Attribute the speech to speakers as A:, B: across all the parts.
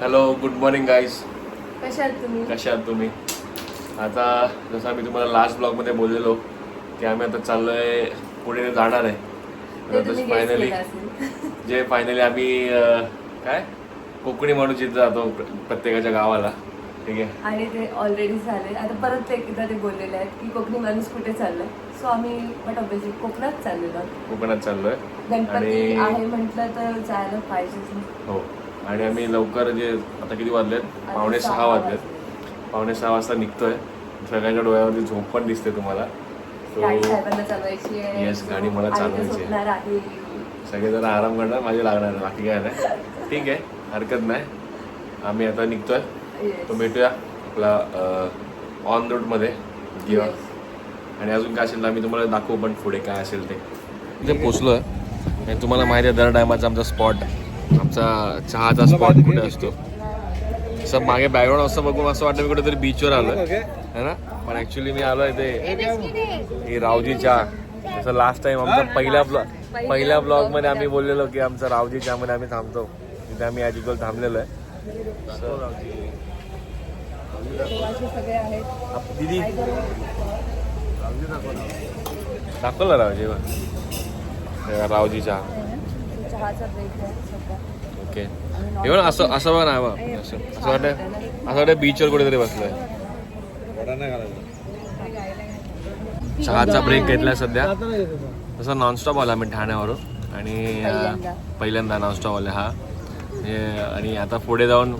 A: Hello, good morning guys.
B: कशा आहात तुम्ही?
A: आता जसं आम्ही तुम्हाला लास्ट ब्लॉगमध्ये बोललेलो की आम्ही आता चाललोय पुढे जाणार आहे. फायनली आम्ही काय कोकणी माणूस इथं जातो प्रत्येकाच्या गावाला. ठीक आहे.
B: आणि ते ऑलरेडी झाले. आता परत एकदा ते बोललेले आहेत की कोकणी माणूस कुठे चाललाय. सो आम्ही ऑब्व्हियसली कोकणात चाललेलो.
A: कोकणात चाललोय.
B: गणपती आहे म्हटलं तर जायला पाहिजे.
A: हो. आणि आम्ही लवकर जे आता किती वाजलेत 5:45 वाजलेत. 5:45 वाजता निघतोय. सगळ्यांच्या डोळ्यावरती झोप पण दिसते तुम्हाला. येस, गाडी मला चालवायची आहे. सगळेजण आराम करणार, माझे लागणार बाकी काय नाही. ठीक आहे, हरकत नाही. आम्ही आता निघतोय. तो भेटूया आपला ऑन रूटमध्ये किंवा आणि अजून काय असेल तर आम्ही तुम्हाला दाखवू पण पुढे काय असेल ते. इथे पोचलो आहे. तुम्हाला माहिती आहे दर टायमाचा आमचा स्पॉट, आमचा चहाचा स्पॉट कुठे असतो. असं मागे बॅकग्राऊंड असं बघून असं वाटतं मी कुठेतरी बीचवर आलो आहे ना. पण ॲक्च्युली मी आलो आहे ते ही रावजी चहा. जसं लास्ट टाइम आमचा पहिल्या ब्लॉगमध्ये आम्ही बोललेलो की आमचा रावजी चहामध्ये आम्ही थांबतो. तिथे आम्ही ॲज युजल थांबलेलो आहे. दीदी दाखवलं रावजी रावजी चहा. ओके. एवढं असं बघ ना बघ. असं वाटतं बीचवर कुठेतरी बसलोय. चहाचा ब्रेक घेतलाय सध्या. तसं नॉनस्टॉप आला मी ठाण्यावरून आणि पहिल्यांदा नॉनस्टॉप आला हा. आणि आता पुढे जाऊन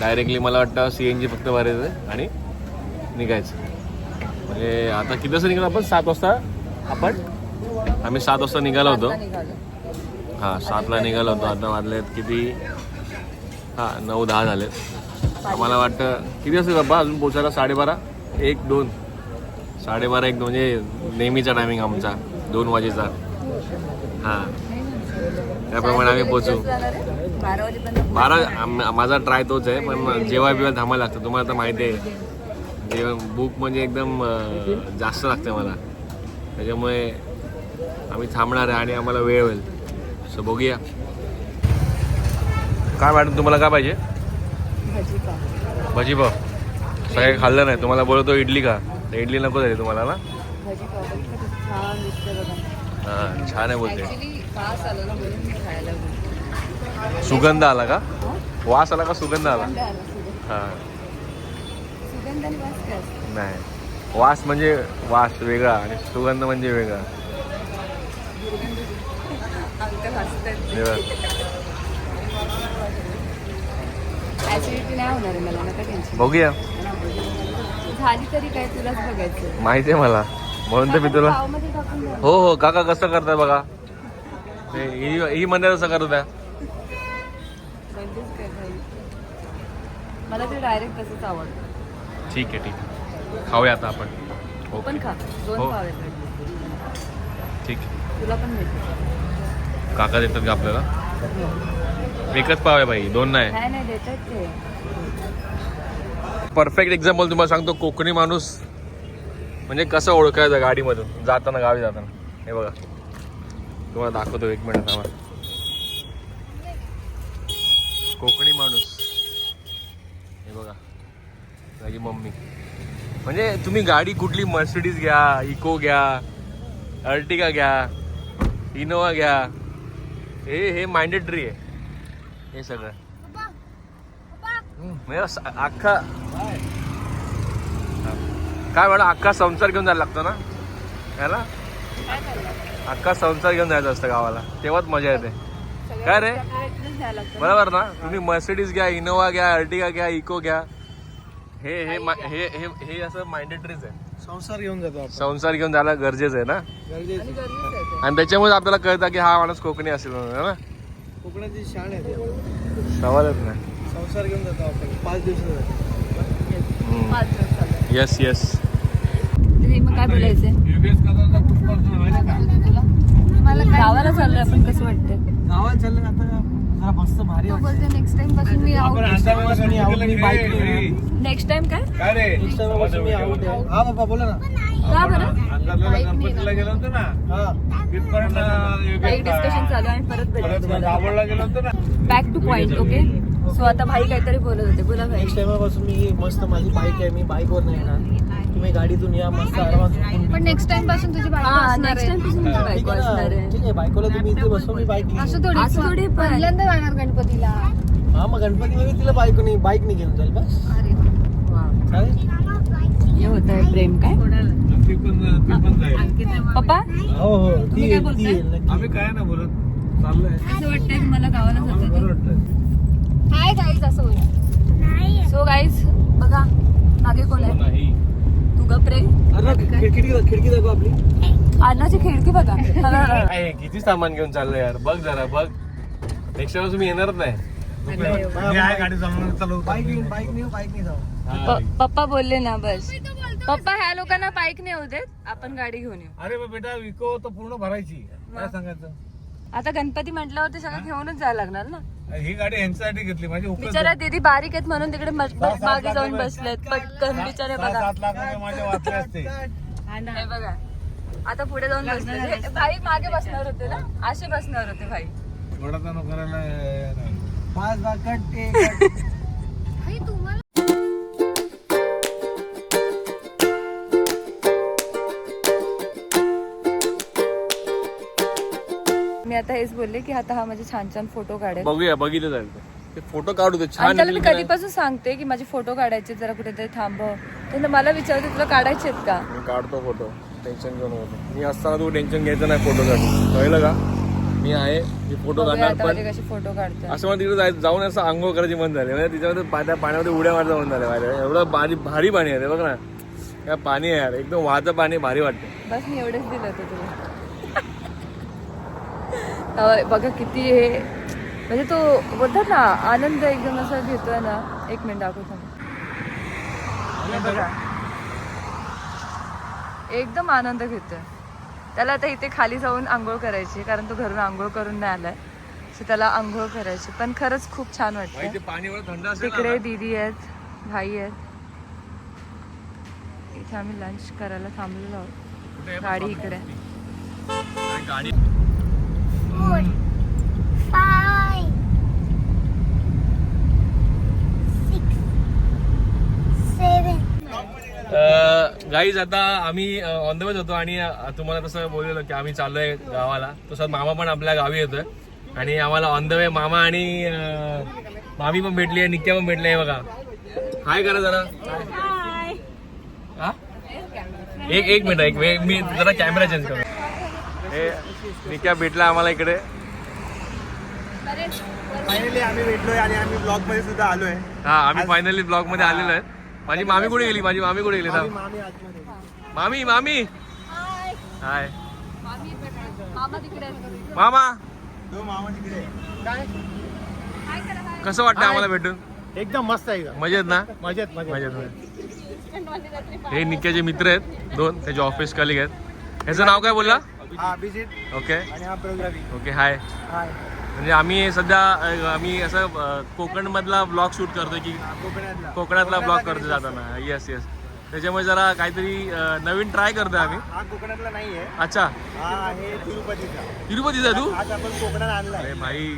A: डायरेक्टली मला वाटतं CNG फक्त भरायचं आणि निघायचं. म्हणजे आता किती वाजता निघालो आपण? 7 वाजता. आम्ही 7 वाजता निघालो होतो. हां, 7ला निघालो होतो. आता वाजलेत किती? 9-10 झालेत. आम्हाला वाटतं किती वाजता बाबा अजून पोचायला? 12:30, 1, 2, 12:30, 1, 2 म्हणजे नेहमीचा टायमिंग आमचा 2 वाजेचा. हां, त्याप्रमाणे आम्ही पोचू. 12 माझा ट्राय तोच आहे. पण जेव्हा थांबायला लागतं. तुम्हाला तर माहिती आहे जेवण भूक म्हणजे एकदम जास्त लागते मला. त्याच्यामुळे आम्ही थांबणार आहे आणि आम्हाला वेळ होईल. सो बघूया. काय मॅडम तुम्हाला काय पाहिजे? भजी पाव. सगळे खाल्लं नाही. तुम्हाला बोलतो इडली का? तर इडली नको झाली तुम्हाला ना. हां, छान आहे बोलते. सुगंध आला का? वास आला का सुगंध आला? हां, नाही. वास म्हणजे वास वेगळा आणि सुगंध म्हणजे वेगळा. बघूया.
B: झाली तरी काय तुलाच बघायचं
A: माहिती आहे मला, म्हणून तर मी तुला. हो काका कसं करताय बघा. ही म्हणते तसं करत आहे.
B: मला ते डायरेक्ट तसंच आवडतं.
A: ठीक आहे. खाऊया आता आपण.
B: पण खा. 2 पाव आहेत.
A: ठीक आहे.
B: तुला पण देते.
A: काका देतात का आपल्याला? एकच पाव आहे बाई, 2 नाही.
B: देतात ते.
A: परफेक्ट एक्झाम्पल तुम्हाला सांगतो. कोकणी माणूस म्हणजे कसं ओळखायचं गाडीमधून जाताना, गावी जाताना. हे बघा तुम्हाला दाखवतो. 1 मिनिट थांबा. कोकणी माणूस हे बघा, माझी मम्मी. म्हणजे तुम्ही गाडी कुठली मर्सिडीज घ्या, इको घ्या, अर्टिगा घ्या, इनोवा घ्या, हे मॅन्डेटरी आहे. हे सगळं अख्खा काय म्हणा अख्खा संसार घेऊन जायला लागतो ना याला. अख्खा संसार घेऊन जायचं असतं गावाला, तेव्हाच मजा येते. काय रे, बरोबर ना? तुम्ही मर्सिडीज घ्या, इनोवा घ्या, अर्टिगा घ्या, इको घ्या. हे असं मॅन्डेटरीच आहे.
C: संसार घेऊन जातो.
A: संसार घेऊन जायला गरजेचं आहे ना. आणि त्याच्यामुळे आपल्याला कळतं की हा माणूस कोकणी असेल म्हणून ना.
C: कोकणाची शान आहे.
A: सवालच नाही.
C: संसार घेऊन जातो आपण 5 दिवसासाठी.
A: येस.
B: मग काय बोलायचंय? मला गावाला चाललोय आपण. कसं वाटतं?
C: गावात चाललं आता जरा मस्त भारी वाटतं.
B: नेक्स्ट टाइम पासून मी नेक्स्ट टाइम काय?
C: हा बाबा बोला ना.
B: का बरं?
D: गणपतीला गेलो होतो ना.
B: काही डिस्कशन चालू आहे. परत
D: गेलो होतो ना.
B: Back two point. Okay, so आता भाई काहीतरी बोलत होते, बोला भाई.
C: नेक्स्ट टाइम मी मस्त माझी बाईक आहे, मी बाईकवर नाही येणार, तुम्ही गाडीतून या मस्त आरामात झोपून.
E: पण नेक्स्ट टाइम पासून तुझी बायको असणार
B: नेक्स्ट
E: आहे.
B: टाइम पासून
C: ठीक
B: बायको
C: आहे
B: असणार
C: ना,
B: आहे.
C: ठीक आहे बायकोला तुम्ही इथे बसवा, मी बाईक
E: असं
C: घेऊन.
B: असं थोडी पण.
E: पहिल्यांदा जाणार गणपतीला.
C: हा मग गणपतीमध्ये तिला बाईक नाही घेऊन जाईल बस.
E: अरे वा.
C: चालेल.
B: हे होत आहे प्रेम काय
D: ती पण जाईल.
B: पप्पा.
C: हो हो
B: तुम्ही
C: ती
B: काय
C: येईल, ती
B: बोलताय?
C: येईल नक्की.
D: आम्ही काय ना बोलत चाललंय.
B: असं वाटतंय की मला गावाला
D: बरं
B: जातो.
D: वाटतंय.
E: हाय गाईज असं बोला.
B: सो गाईज बघा मागे कोण आहे,
A: नाही
B: तू गप्रे.
C: अरे खिडकी दाखव आपली.
B: अन्नाची खिडकी बघा.
A: काय किती सामान घेऊन चाललंय यार, बघ जरा बघ. नेक्स्ट टाइम तुम्ही येणारच नाही.
D: मी आहे गाडी चालवतो.
C: बाईक नाही जाऊ.
B: पप्पा बोलले ना बस. पप्पा ह्या लोकांना बाईक नाही होऊ देत, आपण गाडी घेऊन येऊ.
D: अरे मग बेटा विको तर पूर्ण भरायची, काय सांगायचं.
B: आता गणपती म्हटल्यावरती सगळं घेऊनच जायला लागणार ना.
D: ही गाडी यांच्यासाठी घेतली, माझी उकल
B: बिचारा दीदी बारीक आहेत म्हणून तिकडे मागे जाऊन बसलेत पटकन. बिचारे बघा
D: 7 लाख रुपये माझे वाचले असते.
B: हे बघा आता पुढे जाऊन बसले. हे भाई मागे बसणार होते ना, असे बसणार होते भाई.
D: घोडाचा करायला
C: 5 लाख कट ते
E: हाय तुम्हाला
B: मी आता हेच बोलले की आता हा माझे छान छान फोटो काढेल.
A: बघूया, बघितलं जाईल ते फोटो काढू दे
B: आणि
A: छान.
B: त्याला मी कधीपासून सांगते की माझे फोटो काढायचे, जरा कुठेतरी थांबव. तर मला विचारते तुला काढायचे आहेत का.
A: मी काढतो फोटो, टेन्शन घेऊन होतो. मी असताना तू टेन्शन घ्यायचं नाही फोटोसाठी, कळलं का. मी आहे, मी फोटो
B: बघूया
A: काढणार.
B: आता
A: पण
B: माझे कसे फोटो काढते.
A: असं मला तिकडे जाऊन असं आंघोळ करायची मन झाली, म्हणजे तिच्यामध्ये पाण्यामध्ये उड्या मारता मन झाले माझ्या. एवढं भारी पाणी आहे ते, बघ ना काय पाणी आहे यार, एकदम वाहतं पाणी, भारी वाटतं.
B: बस मी एवढंच दिलं होतं तुला. बघा किती हे म्हणजे तो बोलतात ना आनंद एकदम असं घेतोय ना. एक मिनिट दाखवतो. हे बघा एकदम आनंद घेतोय. त्याला आता इथे खाली जाऊन आंघोळ करायची, कारण तो घरून आंघोळ करून नाही आलाय. सो त्याला आंघोळ करायची, पण खरंच खूप छान वाटतं.
A: पाणी एवढं थंड असेल ना.
B: तिकडे दीदी आहेत, भाई आहेत. इथे आम्ही लंच करायला थांबलेलो आहोत. गाडी इकडे.
A: गाडी गाईज आता आम्ही ऑन द वेच होतो आणि तुम्हाला तसं बोललेलो की आम्ही चाललोय गावाला. तसं मामा पण आपल्या गावी येतोय आणि आम्हाला ऑन द वे मामा आणि मामी पण भेटली आहे, निक्या पण भेटली आहे. बघा हाय करा जरा. हा एक मिनिट मी जरा कॅमेरा चेंज करतो. हे निक्या भेटला आम्हाला इकडे.
C: फायनली आम्ही भेटलोय आणि आम्ही ब्लॉग मध्ये सुद्धा आलोय.
A: हा आम्ही फायनली ब्लॉग मध्ये आलेलो आहे. माझी मामी कुठे गेली, माझी मामी कुठे गेली ना.
C: मामी आतमध्ये.
A: मामी हाय
B: मामा तिकडे आहेत.
A: मामा,
C: तो मामा तिकडे काय
A: कसं वाटतं आम्हाला भेटून.
C: एकदम मस्त आहे.
A: मजेत ना.
C: मजेत
A: हे निक्याचे मित्र आहेत दोन, त्याचे ऑफिस कलिग आहेत. ह्याचं नाव काय बोलला.
C: हा अभिजित
A: ओके
C: आणि हा प्रोग्रामी.
A: Okay hi.
C: हाय.
A: म्हणजे आम्ही सध्या असं कोकण मधला ब्लॉग शूट करतोय की कोकणातला ब्लॉग करतो जाताना. येस त्याच्यामुळे जरा काहीतरी नवीन ट्राय करतोय आम्ही.
C: हा कोकणातला नाहीये,
A: अच्छा
C: हा आहे तिरुपतीचा.
A: तिरुपतीचा आहे तू.
C: आज आपण कोकणात आणलाय.
A: अरे भाई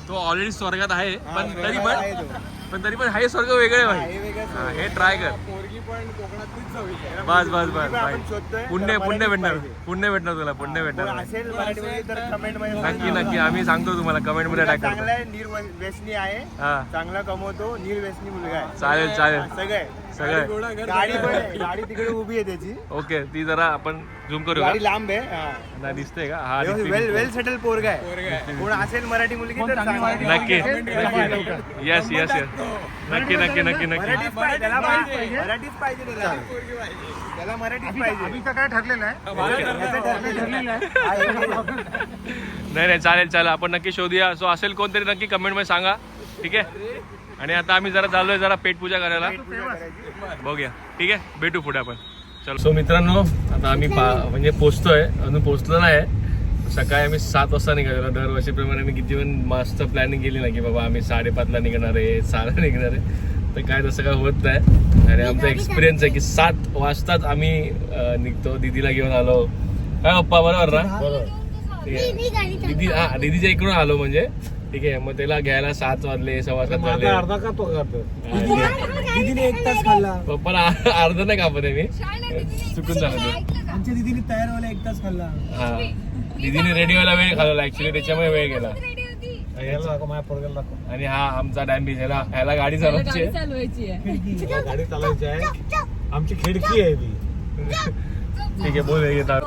A: तो ऑलरेडी स्वर्गात आहे, पण तरी
C: आहे तो.
A: पण हे स्वर्ग वेगळे आहे
C: हा,
A: भाई.
C: हे वेगळंच
A: हा,
C: आहे.
A: हे ट्राय कर.
C: पोरगी पण कोकणातलीच चवीची आहे.
A: बस
C: आपण
A: भाई.
C: शोधतोय.
A: पुण्य
C: त्याला
A: भेटणार
C: पाहिजे.
A: पुण्य भेटणार तुला, पुण्य
C: कोण
A: भेटणार.
C: असेल मराठीमध्ये तर कमेंट मध्ये
A: नक्की आम्ही सांगतो तुम्हाला, कमेंट मध्ये टाक
C: चांगला
A: करतो.
C: आहे, निर्व्यसनी आहे,
A: हा
C: चांगला कमवतो, निर्व्यसनी मुलगा आहे.
A: चालेल
C: सगळं गाडी पण आहे, गाडी तिकडे उभी आहे त्याची.
A: ओके ती जरा आपण झूम करू का.
C: गाडी लांब आहे.
A: नाही दिसते का. हा दिसते,
C: वेल
A: दिसते.
C: सेटल पोरगा आहे. कोण असेल मराठी मुलगी तर सांगा.
A: नक्की येस नक्की
C: मराठीच पाहिजे त्याला, मराठीच पाहिजे त्याला. त्याला मराठीच पाहिजे. काय ठरलेलं
A: नाही चालेल आपण नक्की शोधूया. सो असेल कोणतरी नक्की कमेंट मध्ये सांगा, ठीक आहे. आणि आता आम्ही जरा चाललोय जरा पेट पूजा करायला. बघूया, ठीक आहे, भेटू पुढे आपण. चलो. सो मित्रांनो आता आम्ही म्हणजे पोचतोय, अजून पोचलो नाही. सकाळी आम्ही 7 वाजता निघालो. दरवर्षीप्रमाणे आम्ही किती पण मस्त प्लॅनिंग केली ना की बाबा आम्ही 5:30ला निघणार आहे, 6ला निघणार आहे, तर काय तसं काय होत नाही. आणि आमचा एक्सपिरियन्स आहे की 7 वाजताच आम्ही निघतो. दीदीला घेऊन आलो काय पप्पा, बरोबर ना. दीदीच्या इकडून आलो म्हणजे ठीक आहे. मग त्याला घ्यायला 7 वाजले 7:15 वाजले.
D: माझा अर्धा का तो करतो
C: दीदीने 1 तास खाल्ला.
A: पप्पाला अर्ध नाही कापत आहे मी, चुकून झालं ते.
C: आमच्या दीदीने तयार व्हायला 1 तास खाल्ला.
A: हा दीदीने रेडी व्हायला वेळ घालवला ऍक्च्युली, त्याच्यामुळे वेळ गेला.
D: याला दाखव, माझ्या पोरग्याला दाखव.
A: आणि हा आमचा डॅम्बी, ह्याला गाडी चालवायची आहे.
D: हिला गाडी चालवायची आहे, आमची खिडकी आहे ती.
A: ठीक आहे बोल येतात.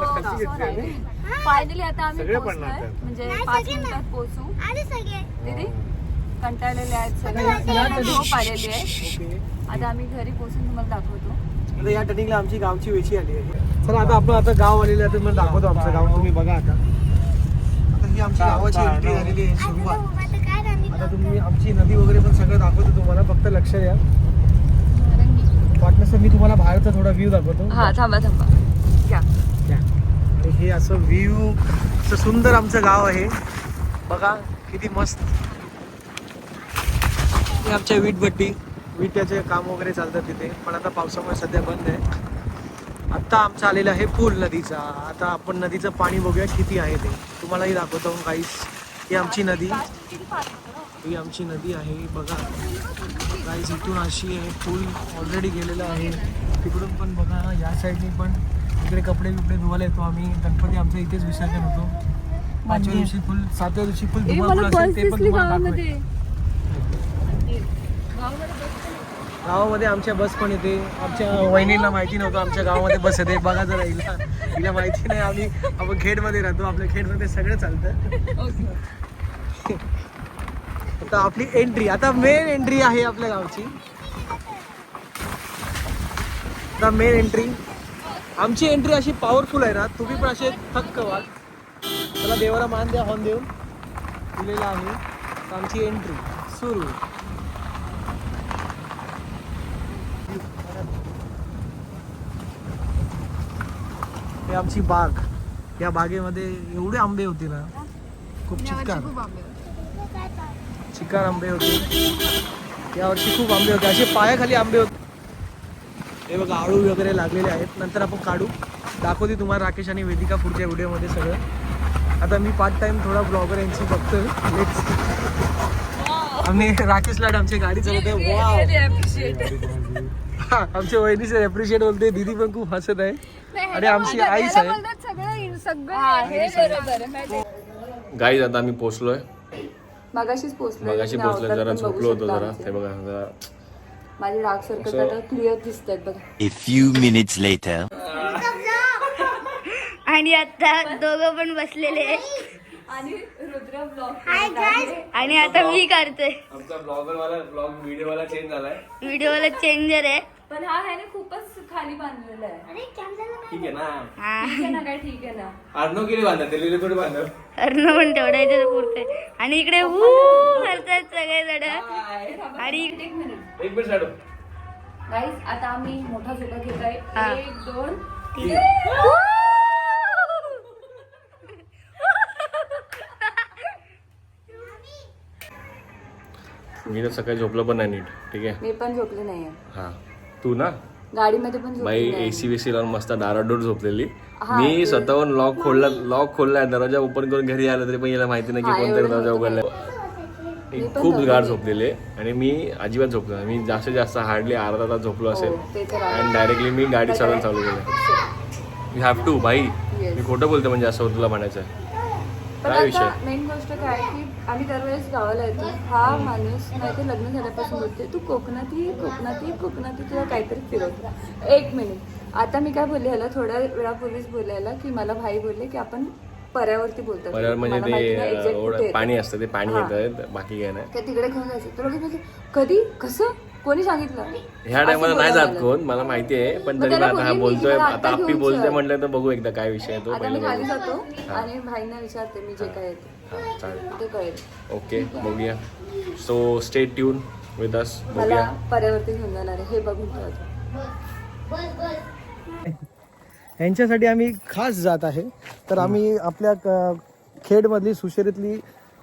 B: फायनली आता आम्ही
D: सगळे
B: पोहोचलोय.
D: पडणार त्यात.
B: म्हणजे 5 मिनिटात पोहोचू. दीदी कंटाळलेले आहेत सगळे, झोप आलेली आहे. आता आम्ही घरी पोहोचून तुम्हाला दाखवतो.
C: आता या टर्निंगला आमची गावची वेशी आली आहे. चला आता आपण आता गाव आलेले आहे, तुम्हाला दाखवतो आमचं गाव. तुम्ही बघा आता ही आमची गावाची एंट्री झालेली आहे, सुरुवात. आता तुम्ही आमची नदी वगैरे पण सगळं दाखवतो तुम्हाला, फक्त लक्ष द्या. वाटलं तर मी तुम्हाला बाहेरचा थोडा व्ह्यू दाखवतो.
B: हा थांबा घ्या.
C: आणि हे असं व्ह्यू, असं सुंदर आमचं गाव आहे बघा, किती मस्त. हे आमच्या वीटभट्टी, विट्याचे काम वगैरे चालतात तिथे, पण आता पावसामुळे सध्या बंद आहे. आत्ता आमचा आलेला आहे पूल नदीचा. आता आपण नदीचं पाणी बघूया किती आहे ते, तुम्हालाही दाखवतो गाईस. ही आमची नदी, ही आमची नदी आहे बघा गाईस. इथून अशी आहे, पूल ऑलरेडी गेलेला आहे. तिकडून पण बघा, या साईडनी पण. इकडे कपडे बिपडे धुवायला येतो आम्ही. गणपती आमचं इथेच विसर्जन होतो. 5व्या दिवशी फुल, 7व्या दिवशी फुल धुमाकूळ असेल ते पण तुम्हाला दाखवेल. गावामध्ये आमच्या बस पण येते. आमच्या वहिनीला माहिती नव्हतं आमच्या गावामध्ये बस येते. बघा जरा हिला माहिती नाही. आपण खेडमध्ये राहतो, आपल्या खेडमध्ये सगळं चालतं. आता आपली एंट्री, आता मेन एंट्री आहे आपल्या गावची. आता मेन एंट्री, आमची एंट्री अशी पॉवरफुल आहे ना, तुम्ही पण असे थक्क व्हाल. त्याला देवाला मान द्या, हॉर्न देऊन दिलेला आहे. तर आमची एंट्री सुरू. हे आमची बाग. या बागेमध्ये एवढे आंबे होते ना, खूप चिकार आंबे होते. यावर्षी खूप आंबे होते, असे पायाखाली आंबे होते. हे बघा आळू वगैरे लागलेले आहेत, नंतर आपण काढू, दाखवते तुम्हाला राकेश आणि वेदिका पुढच्या व्हिडिओमध्ये सगळं. आता मी पार्ट टाइम थोडा ब्लॉगर यांची बघतोय. आम्ही राकेशला आमची गाडी चालवतोय. आमच्या वहिनीचे अप्रिशिएट बोलते. दीदी पण खूप हसत आहे आणि आमची आईच आहे.
A: गाईज आता आम्ही पोहोचलोय.
B: मगाशीच पोहोचलोय,
A: जरा झोपलो होतो जरा. ते बघा जरा
B: माझे डार्क सर्कल आता क्लिअर दिसत आहेत बघा.
F: A few minutes later.
G: आणि आता दोघं पण बसलेले आहे
B: आणि रुद्र ब्लॉग
G: आणि आता मी करतोय.
A: आमचा ब्लॉग व्हिडिओ वाला चेंज झालाय.
G: व्हिडिओ वाला चेंजर आहे.
B: पण हा ह्याने खूपच खाली बांधलेला आहे.
A: ठीक आहे ना,
G: हा
B: ठीक आहे ना, काय ठीक आहे ना.
A: अर्णव केली बांधत, लिहिले थोडी बांधव.
G: अर्ण पण तेवढा इथे पुरते. आणि इकडे करतायत सगळे जण. आणि
B: एक मिनिट
A: एक मिनिट साडू.
B: गाईज, आता आम्ही मोठा झोका घेत आहे.
G: हा.
B: 1 2
G: 3.
A: मी तर सकाळी झोपलो पण नाही नीट. ठीक आहे.
B: मी पण झोपले नाहीये,
A: हा तू ना
B: गाडीमध्ये पण
A: बाई
B: झोपले नाही.
A: एसी वेसी लावून मस्त डाराडोर झोपलेली.
B: हा,
A: मी
B: ते-
A: स्वतःहून लॉक खोललाय, दरवाजा ओपन करून घरी आला तरी पण याला माहिती नाही की
B: हा,
A: कोणता
B: एवढं
A: दरवाजा
B: नव्हतं
A: उघडलाय.
B: मी पण
A: खूप
B: झोपलेली.
A: गाढ झोपलेले आणि मी अजिबात झोपलो नाही. मी जास्तीत जास्त हार्डली अर्धा तास झोपलो असेल.
B: हो, ते तर आहे.
A: आणि डायरेक्टली मी गाडी चालवून चालू केलं. यू हॅव टू भाई.
B: Yes.
A: मी खोटं बोलतो म्हणजे असं तुला म्हणायचं आहे.
B: पण
A: काय विषय?
B: आता मेन गोष्ट काय की आम्ही दरवेळेस गावाला येतो. हा माणूस माहिती लग्न झाल्यापासून बोलते तू कोकणात ये, तुला काहीतरी फिरवतो. 1 मिनिट, आता मी काय बोलले ह्याला थोड्या वेळापूर्वीच बोलायला की मला भाई बोलले की आपण पर्यावरती बोलतो.
A: पर्यावर म्हणजे ते पाणी असतं, ते पाणी येतं, बाकी काय नाही.
B: तिकडे घेऊन जायचं. तुला बोलते कधी कसं कोणी सांगितलं?
A: ह्या टायमाला नाही जात कोण, मला माहिती आहे. पण तरी
B: त्याला
A: आता हा
B: बोलली मी,
A: बोलतोय,
B: मला
A: आता
B: आता
A: आपली
B: घेऊन
A: बोलते
B: चल.
A: म्हटलं तर बघू एकदा काय विषय आहे तो.
B: आता मी
A: पहिलं
B: खाली
A: बघू.
B: जातो आणि भाईंना विचारते मी जे काय येते
A: हा चालेल.
B: ते कळेल.
A: ओके बघूया. So stay tune with us.
B: मला
A: बघूया.
B: पर्यावरती घेऊन जाणार आहे हे बघून ठेवतो.
C: यांच्यासाठी आम्ही खास जात आहे. तर आम्ही आपल्या खेडमधली सुशेरीतली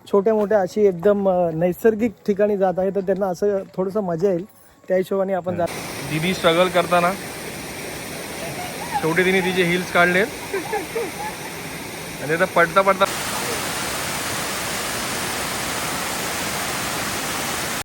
C: छोट्या मोठ्या अशी एकदम नैसर्गिक ठिकाणी जात आहे. तर त्यांना असं थोडंसं मजा येईल त्या हिशोबाने आपण जात.
A: दीदी स्ट्रगल करताना शेवटी तिने तिचे हिल्स काढले आणि आता पडता